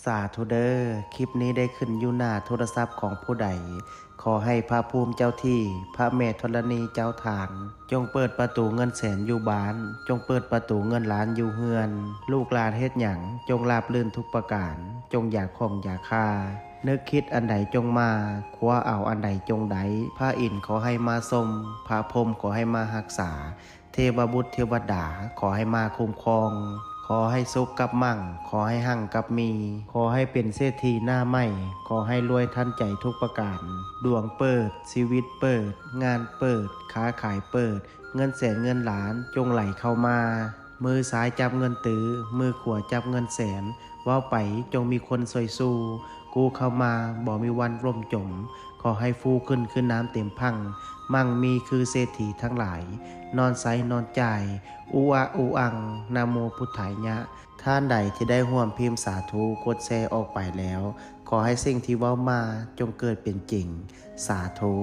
สาธุเดอร์คลิปนี้ได้ขึ้นอยู่หน้าโทรศัพท์ของผู้ใดขอให้พระภูมิเจ้าที่พระแม่ธรณีเจ้าทานจงเปิดประตูเงินแสนอยู่บ้านจงเปิดประตูเงินล้านอยู่เฮือนลูกหลานเฮ็ดหยังจงราบรื่นทุกประการจงอย่าข่มอย่าฆ่านึกคิดอันใดจงมาคว้าเอาอันใดจงไดพระอินทร์ขอให้มาทรงพระพรหมขอให้มารักษาเทวบุตรเทวดาขอให้มาคุ้มครองขอให้สุขกับมั่งขอให้หั่งกับมีขอให้เป็นเศรษฐีหน้าใหม่ขอให้รวยทันใจทุกประการดวงเปิดชีวิตเปิดงานเปิดค้าขายเปิดเงินแสนเงินล้านจงไหลเข้ามามือซ้ายจับเงินตื้อมือขวาจับเงินแสนว่าไปจงมีคนสวยสู้กูเข้ามาบ่มีวันร่มจมขอให้ฟูขึ้นน้ำเต็มพังมั่งมีคือเศรษฐีทั้งหลายนอนไซนอนใจอูอะอูอังนะโมพุทธายะท่านใดที่ได้ร่วมพิมพ์สาธุกดแชร์ออกไปแล้วขอให้สิ่งที่เว้ามาจงเกิดเป็นจริงสาธุ